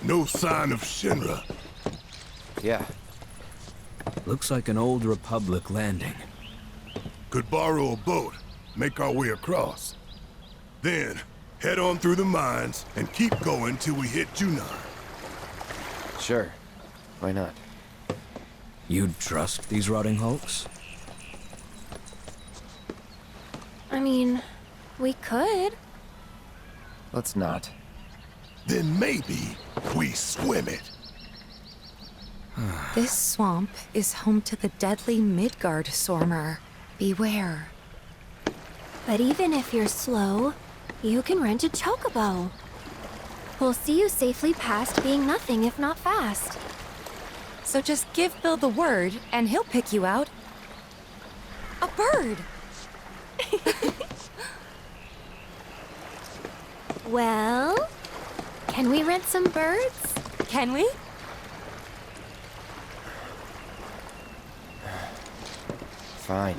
No sign of Shinra. Yeah. Looks like an old Republic landing. Could borrow a boat, make our way across. Then, head on through the mines and keep going till we hit Junon. Sure. Why not? You'd trust these rotting hulks? I mean, we could. Let's not. Then maybe we swim it. This swamp is home to the deadly Midgard Sormer. Beware. But even if you're slow, you can rent a chocobo. We'll see you safely past being nothing if not fast. So just give Bill the word, and he'll pick you out. A bird! Well, can we rent some birds? Can we? Fine.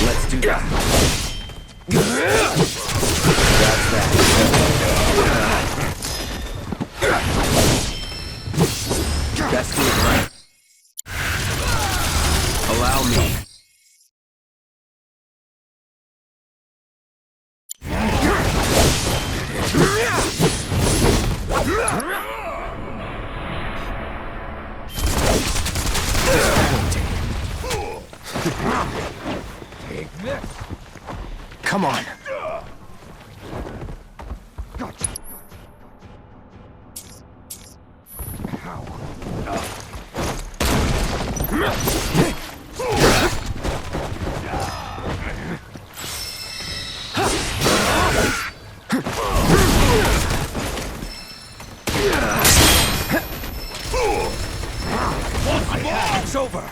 Let's do that. That's that. Let's do it right. Allow me. Come on. It's over.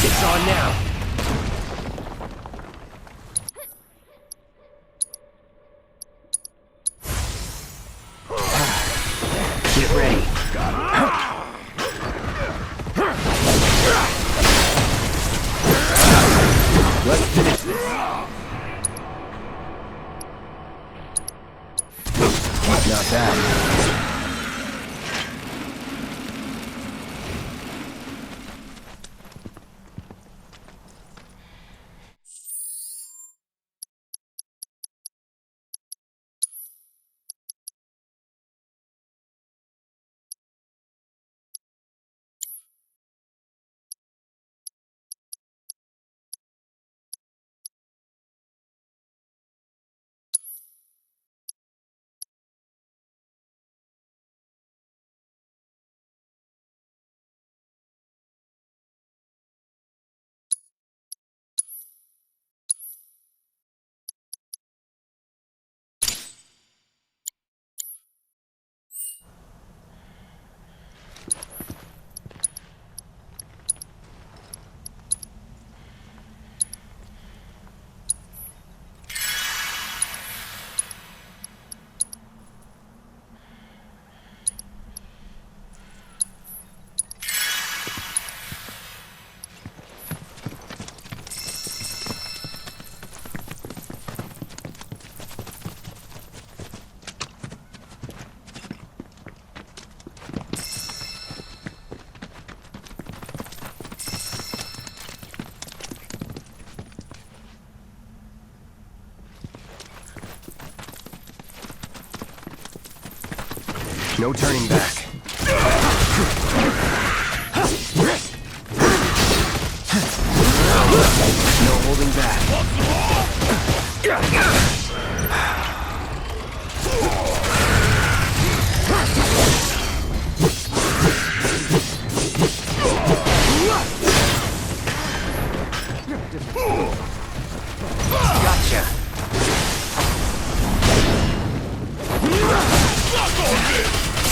It's on now. Get ready. Let's finish this. Not bad. No turning back. No holding back. Gotcha.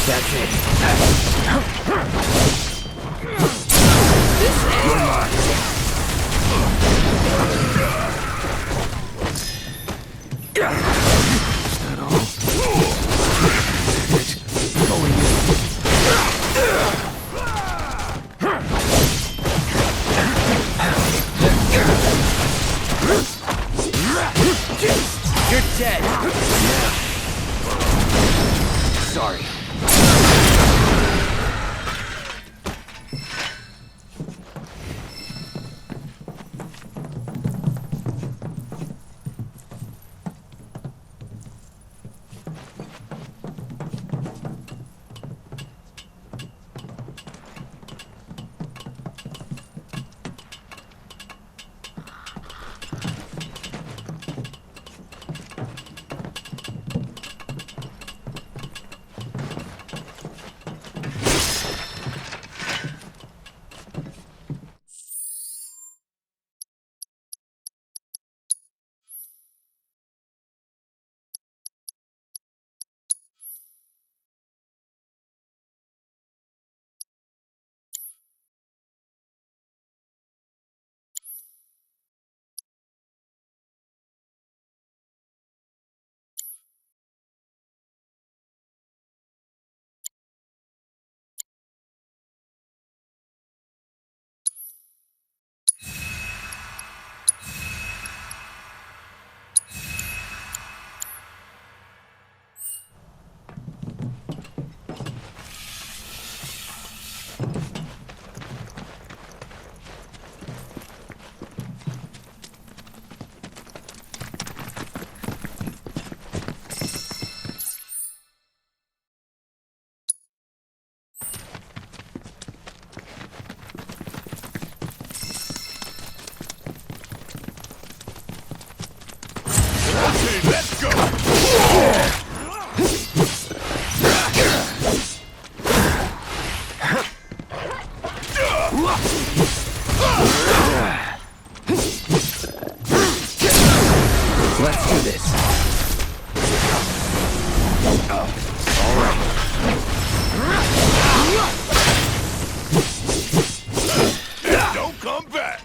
That's it. This ends. You're mine. Is that all? Going in. You're dead. Yeah. Sorry. Let's go! Let's do this. All right. Don't come back!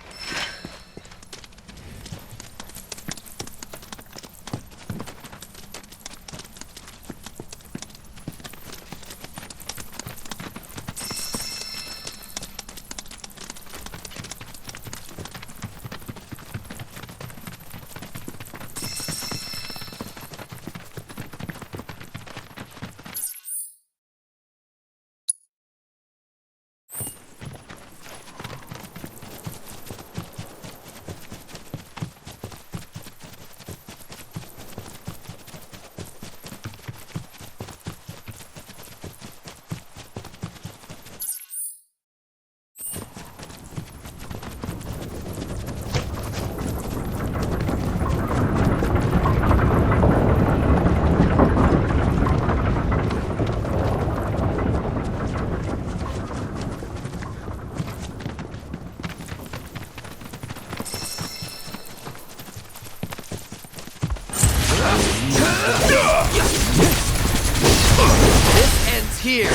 This ends here.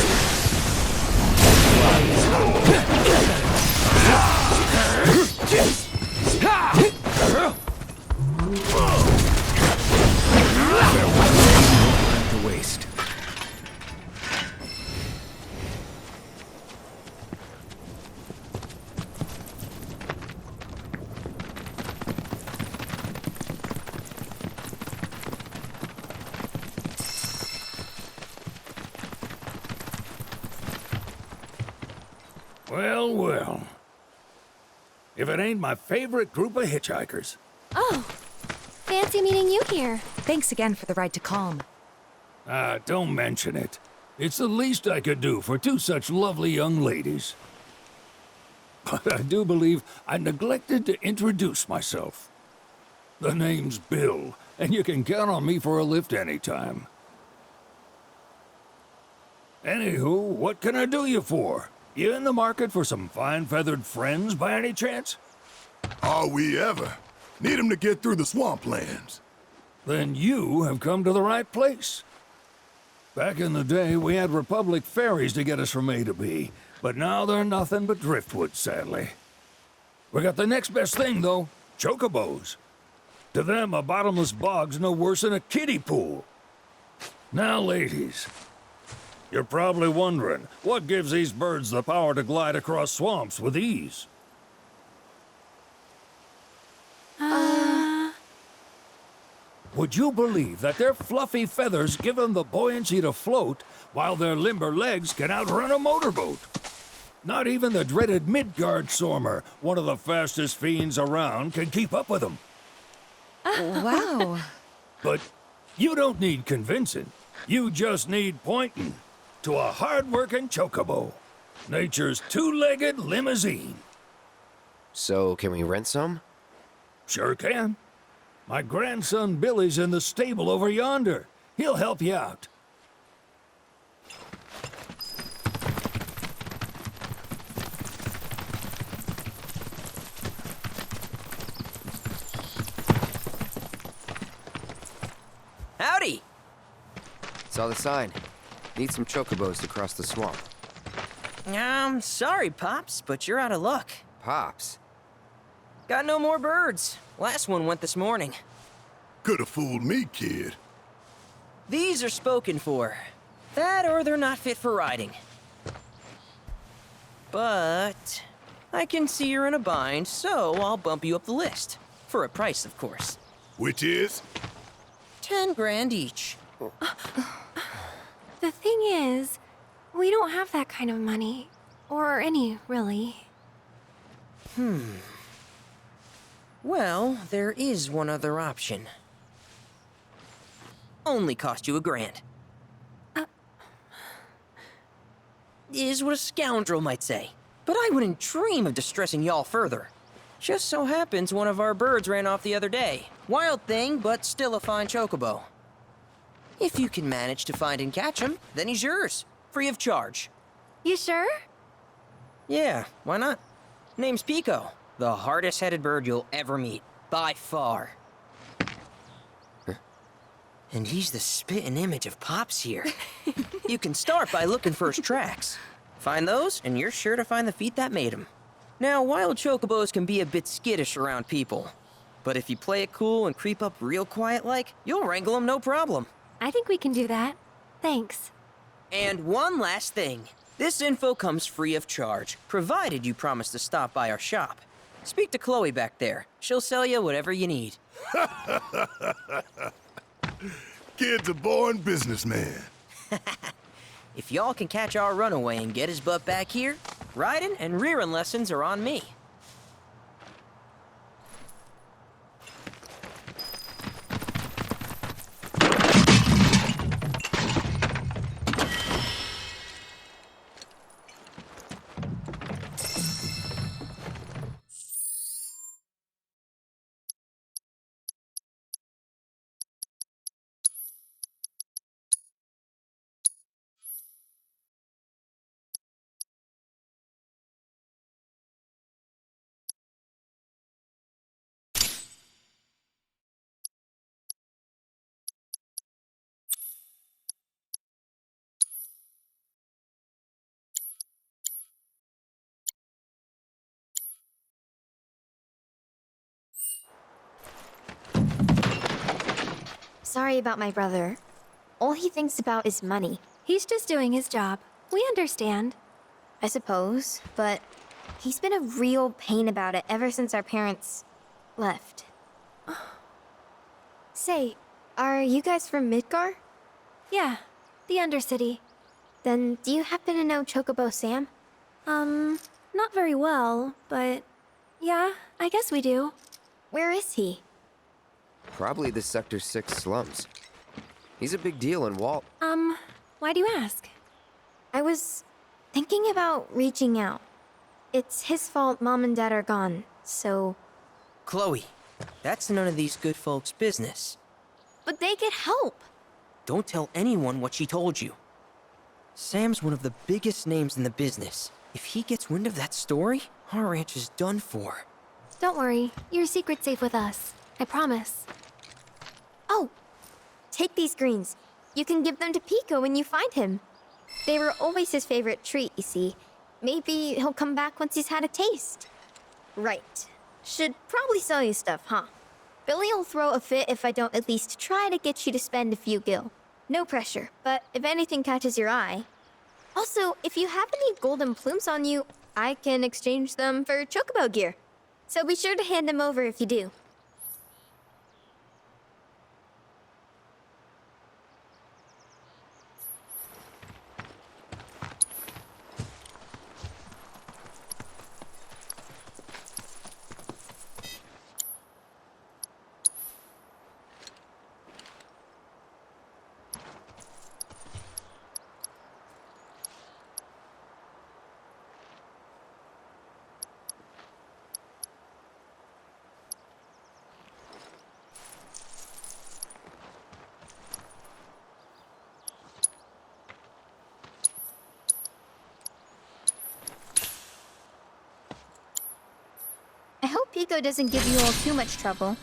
To waste. Well, well. If it ain't my favorite group of hitchhikers. Oh, fancy meeting you here. Thanks again for the ride to Calm. Don't mention it. It's the least I could do for two such lovely young ladies. But I do believe I neglected to introduce myself. The name's Bill, and you can count on me for a lift anytime. Anywho, what can I do you for? You in the market for some fine feathered friends by any chance? Are we ever? Need 'em to get through the swamplands. Then you have come to the right place. Back in the day, we had Republic ferries to get us from A to B, but now they're nothing but driftwood, sadly. We got the next best thing, though, chocobos. To them, a bottomless bog's no worse than a kiddie pool. Now, ladies, you're probably wondering, what gives these birds the power to glide across swamps with ease? Would you believe that their fluffy feathers give them the buoyancy to float, while their limber legs can outrun a motorboat? Not even the dreaded Midgard Sormer, one of the fastest fiends around, can keep up with them. Wow. But you don't need convincing. You just need pointing to a hard-working chocobo. Nature's two-legged limousine. So, can we rent some? Sure can. My grandson Billy's in the stable over yonder. He'll help you out. Howdy! Saw the sign. Need some chocobos to cross the swamp. Sorry, Pops, but you're out of luck. Pops. Got no more birds. Last one went this morning. Coulda fooled me, kid. These are spoken for. That or they're not fit for riding. But I can see you're in a bind, so I'll bump you up the list. For a price, of course. Which is? 10 grand each. The thing is, we don't have that kind of money. Or any, really. Well, there is one other option. Only cost you $1,000. Is what a scoundrel might say. But I wouldn't dream of distressing y'all further. Just so happens one of our birds ran off the other day. Wild thing, but still a fine chocobo. If you can manage to find and catch him, then he's yours. Free of charge. You sure? Yeah, why not? Name's Pico. The hardest-headed bird you'll ever meet. By far. And he's the spitting image of Pops here. You can start by looking for his tracks. Find those, and you're sure to find the feet that made him. Now, wild chocobos can be a bit skittish around people. But if you play it cool and creep up real quiet-like, you'll wrangle them no problem. I think we can do that. Thanks. And one last thing. This info comes free of charge, provided you promise to stop by our shop. Speak to Chloe back there. She'll sell you whatever you need. Kid's a born businessman. If y'all can catch our runaway and get his butt back here, riding and rearing lessons are on me. Sorry about my brother. All he thinks about is money, He's just doing his job. We understand. I suppose, but he's been a real pain about it ever since our parents left. Say, are you guys from Midgar? Yeah, the Undercity. Then do you happen to know Chocobo Sam? Not very well, but yeah, I guess we do. Where is he? Probably the Sector 6 slums. He's a big deal in Walt. Why do you ask? I was thinking about reaching out. It's his fault Mom and Dad are gone, so... Chloe, that's none of these good folks' business. But they get help. Don't tell anyone what she told you. Sam's one of the biggest names in the business. If he gets wind of that story, our ranch is done for. Don't worry, your secret's safe with us. I promise. Oh, take these greens. You can give them to Pico when you find him. They were always his favorite treat, you see. Maybe he'll come back once he's had a taste. Right. Should probably sell you stuff, huh? Billy'll throw a fit if I don't at least try to get you to spend a few gil. No pressure, but if anything catches your eye... Also, if you have any golden plumes on you, I can exchange them for chocobo gear. So be sure to hand them over if you do. I hope Pico doesn't give you all too much trouble.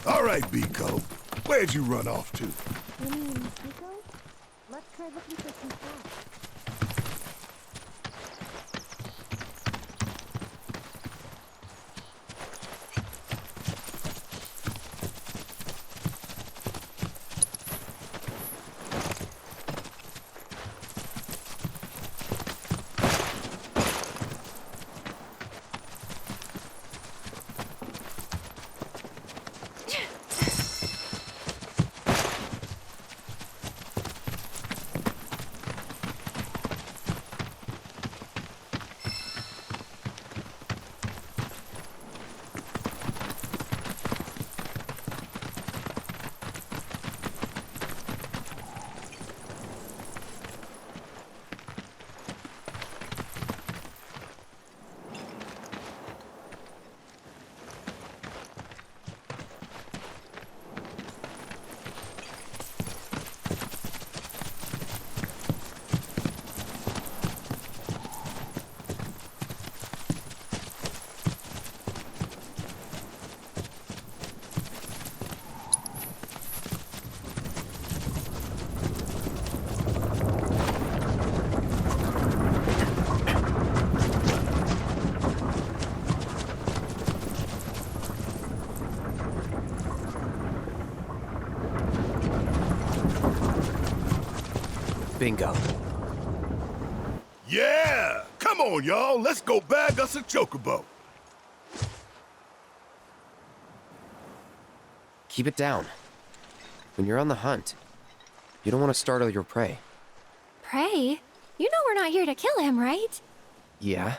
All right, Biko. Where'd you run off to? You mean Pico? Let's try looking for some stuff. Bingo. Yeah! Come on, y'all. Let's go bag us a chocobo. Keep it down. When you're on the hunt, you don't want to startle your prey. Pray? You know we're not here to kill him, right? Yeah?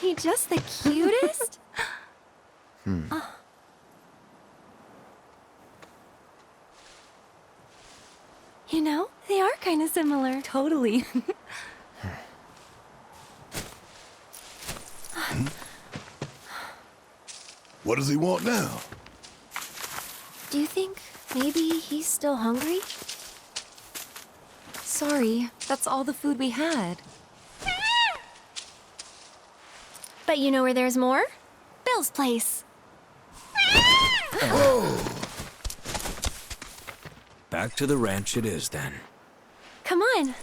he just the cutest? Oh. You know, they are kind of similar. Totally. What does he want now? Do you think maybe he's still hungry? Sorry, that's all the food we had. But you know where there's more? Bill's place. Back to the ranch it is then. Come on.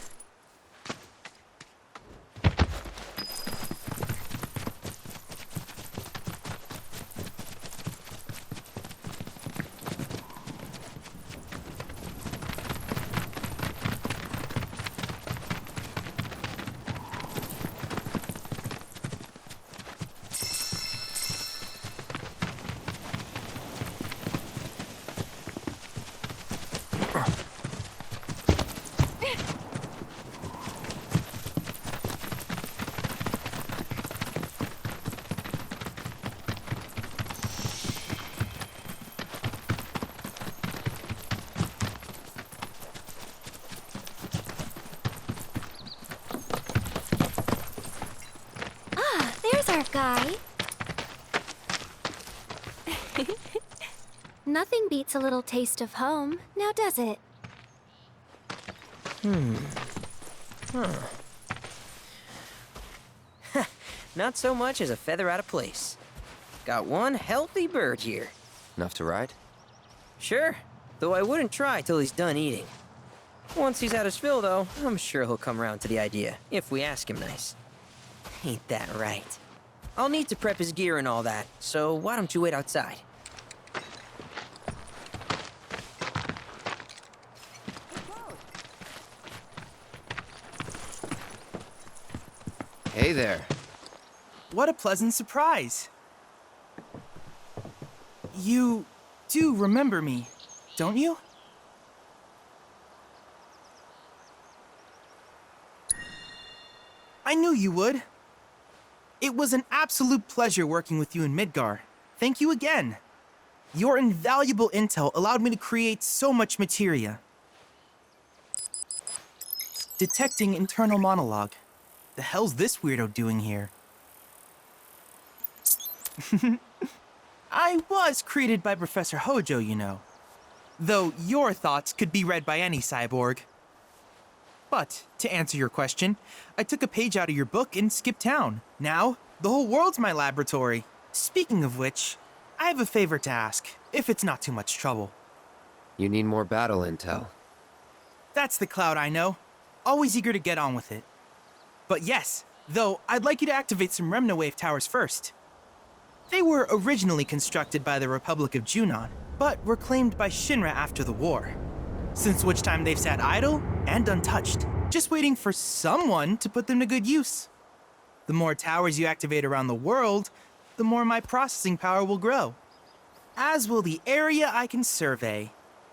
There's our guy. Nothing beats a little taste of home, now does it? Not so much as a feather out of place. Got one healthy bird here. Enough to ride? Sure, though I wouldn't try till he's done eating. Once he's had his fill, though, I'm sure he'll come around to the idea, if we ask him nice. Ain't that right? I'll need to prep his gear and all that, so why don't you wait outside? Hey there. What a pleasant surprise. You do remember me, don't you? I knew you would. It was an absolute pleasure working with you in Midgar. Thank you again. Your invaluable intel allowed me to create so much materia. Detecting internal monologue. The hell's this weirdo doing here? I was created by Professor Hojo, you know. Though your thoughts could be read by any cyborg. But, to answer your question, I took a page out of your book and skipped town. Now, the whole world's my laboratory. Speaking of which, I have a favor to ask, if it's not too much trouble. You need more battle intel. That's the Cloud I know. Always eager to get on with it. But yes, though, I'd like you to activate some Remnawave towers first. They were originally constructed by the Republic of Junon, but were claimed by Shinra after the war. Since which time they've sat idle and untouched, just waiting for someone to put them to good use. The more towers you activate around the world, the more my processing power will grow. As will the area I can survey.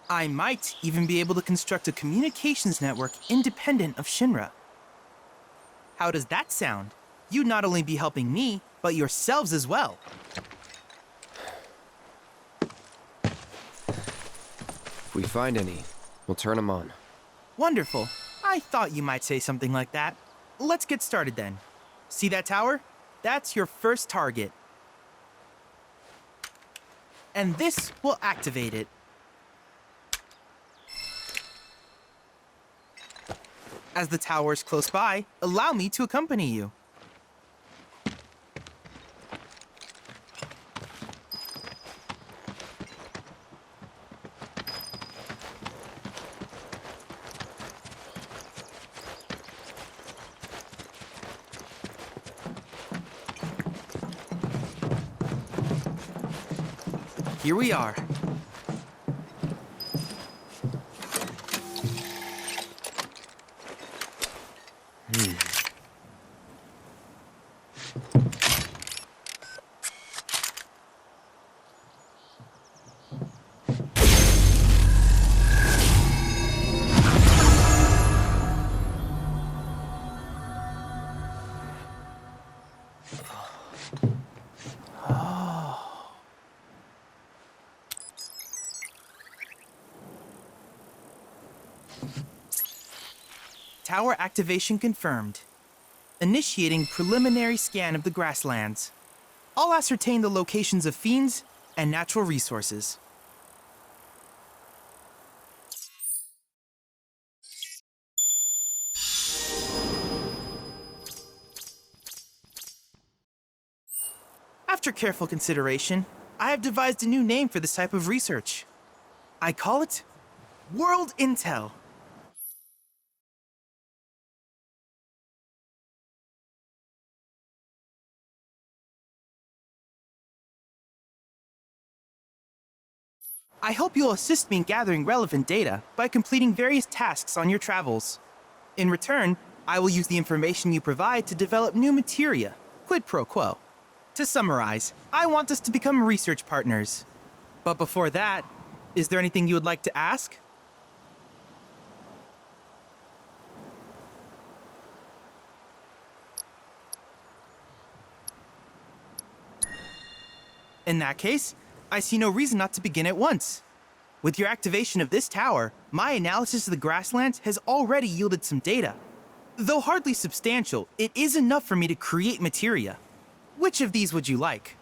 I might even be able to construct a communications network independent of Shinra. How does that sound? You'd not only be helping me, but yourselves as well. If we find any, we'll turn them on. Wonderful. I thought you might say something like that. Let's get started then. See that tower? That's your first target. And this will activate it. As the tower's close by, allow me to accompany you. Here we are. Tower activation confirmed. Initiating preliminary scan of the grasslands. I'll ascertain the locations of fiends and natural resources. After careful consideration, I have devised a new name for this type of research. I call it World Intel. I hope you'll assist me in gathering relevant data by completing various tasks on your travels. In return, I will use the information you provide to develop new materia, quid pro quo. To summarize, I want us to become research partners. But before that, is there anything you would like to ask? In that case, I see no reason not to begin at once. With your activation of this tower, my analysis of the grasslands has already yielded some data. Though hardly substantial, it is enough for me to create materia. Which of these would you like?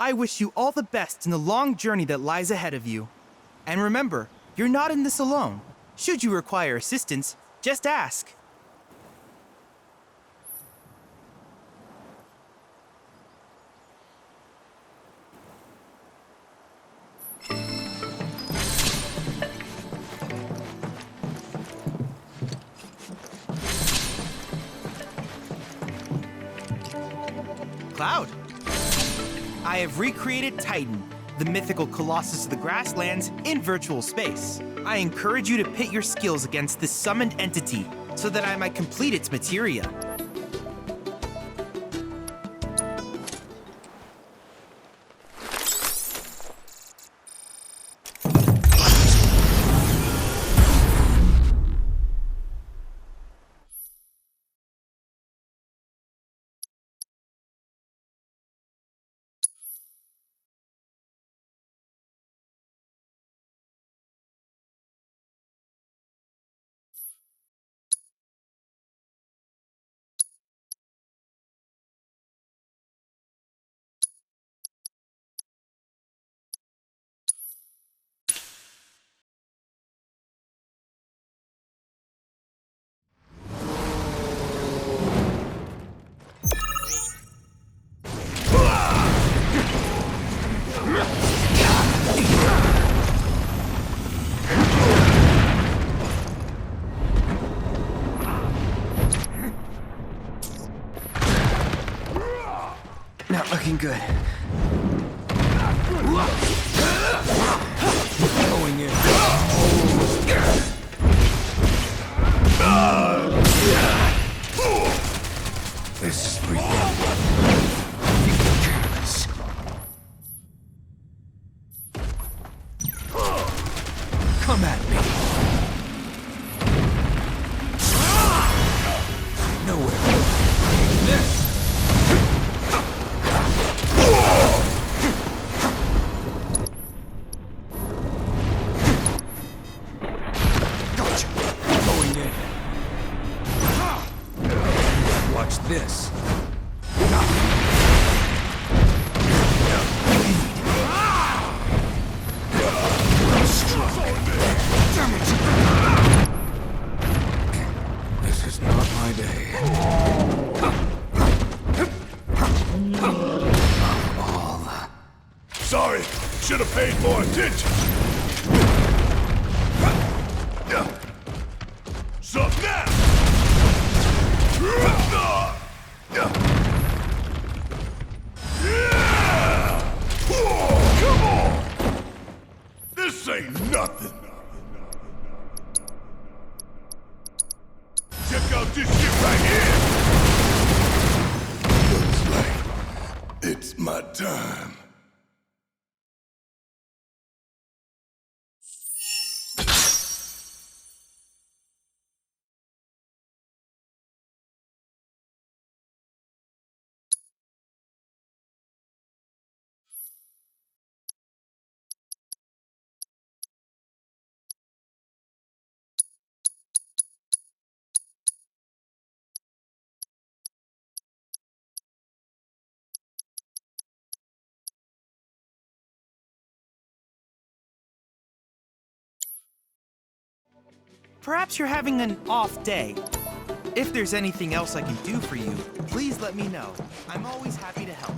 I wish you all the best in the long journey that lies ahead of you. And remember, you're not in this alone. Should you require assistance, just ask. Cloud. I have recreated Titan, the mythical colossus of the grasslands, in virtual space. I encourage you to pit your skills against this summoned entity so that I might complete its materia. Not looking good. Going in. This is for you. Come at me. Nowhere. This. Gotcha. Going in. Watch this. This is not my day. should have paid more attention. Sup now? Yeah! Whoa, come on! This ain't nothing. Check out this shit right here. Looks like it's my time. Perhaps you're having an off day. If there's anything else I can do for you, please let me know. I'm always happy to help.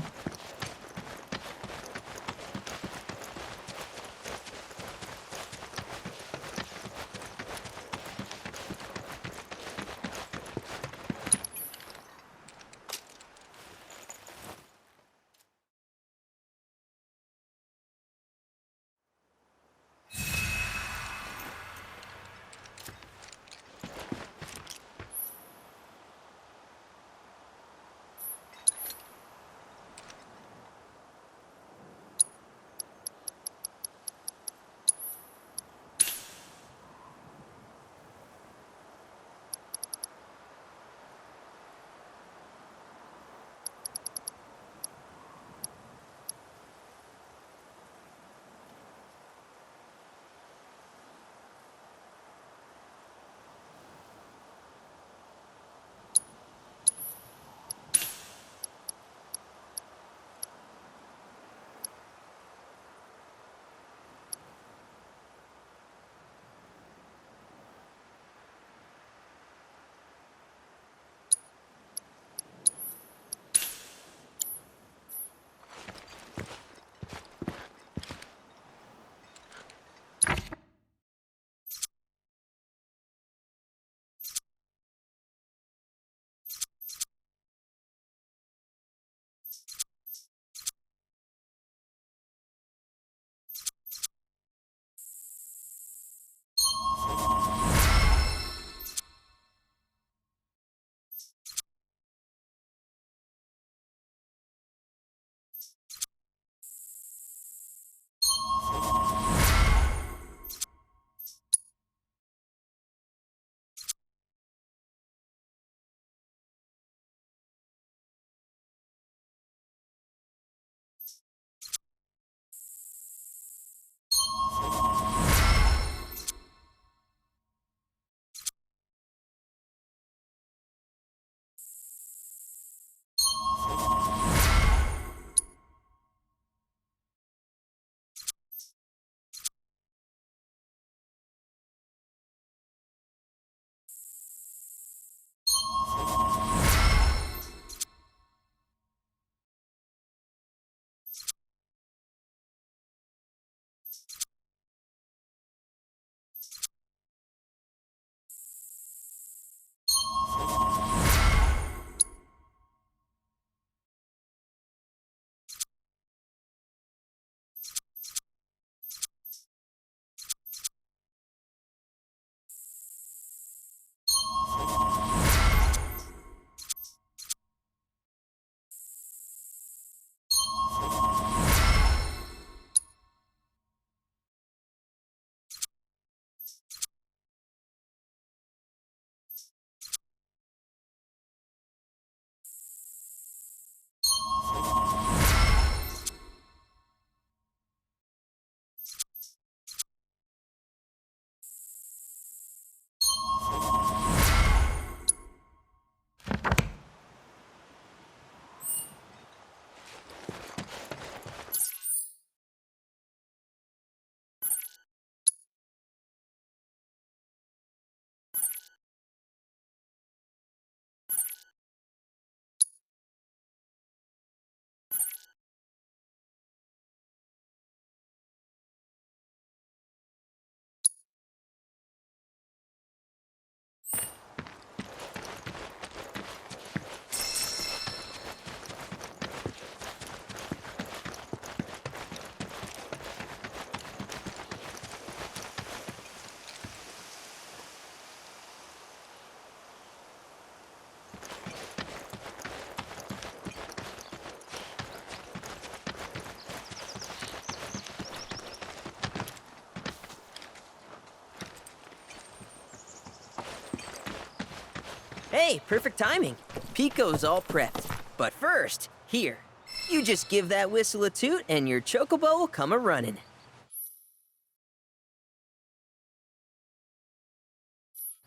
Hey, perfect timing. Pico's all prepped. But first, here. You just give that whistle a toot and your chocobo will come a-running.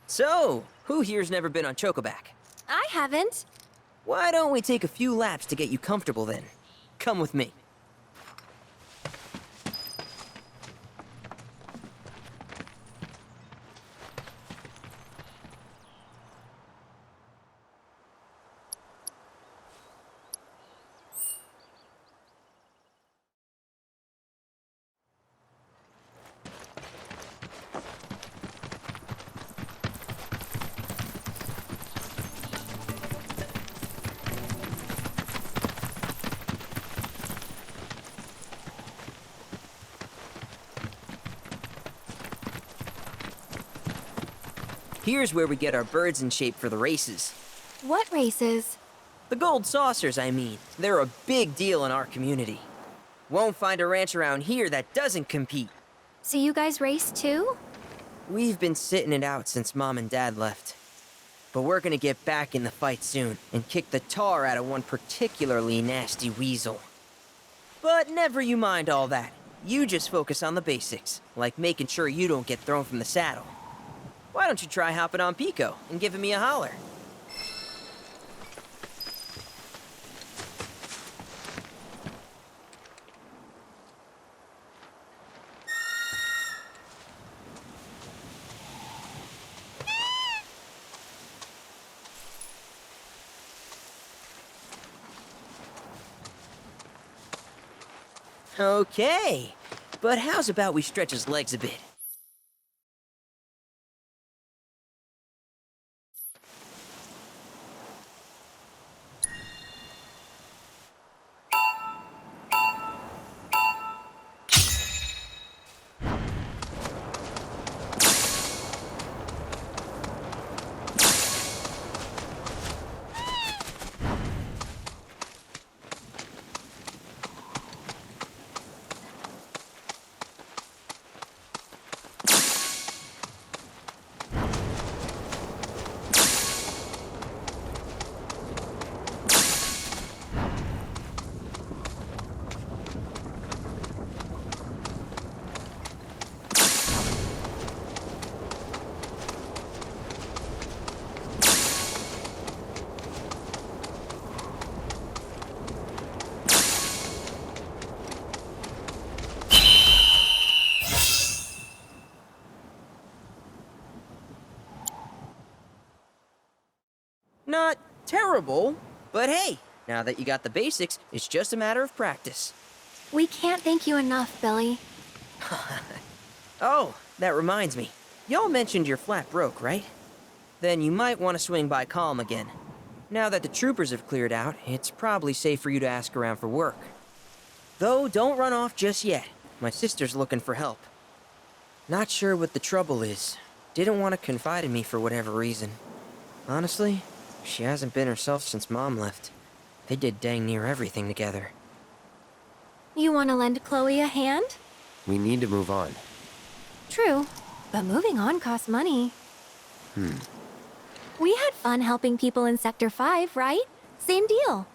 So, who here's never been on Chocoback? I haven't. Why don't we take a few laps to get you comfortable then? Come with me. Here's where we get our birds in shape for the races. What races? The gold saucers, I mean. They're a big deal in our community. Won't find a ranch around here that doesn't compete. So you guys race too? We've been sitting it out since Mom and Dad left. But we're gonna get back in the fight soon and kick the tar out of one particularly nasty weasel. But never you mind all that. You just focus on the basics, like making sure you don't get thrown from the saddle. Why don't you try hopping on Pico and giving me a holler? Okay, but how's about we stretch his legs a bit? Not terrible, but hey, now that you got the basics, it's just a matter of practice. We can't thank you enough, Billy. Oh, that reminds me. Y'all mentioned your flat broke, right? Then you might want to swing by Calm again. Now that the troopers have cleared out, it's probably safe for you to ask around for work. Though, don't run off just yet. My sister's looking for help. Not sure what the trouble is. Didn't want to confide in me for whatever reason. Honestly, she hasn't been herself since Mom left. They did dang near everything together. You want to lend Chloe a hand? We need to move on. True, but moving on costs money. We had fun helping people in Sector 5, right? Same deal.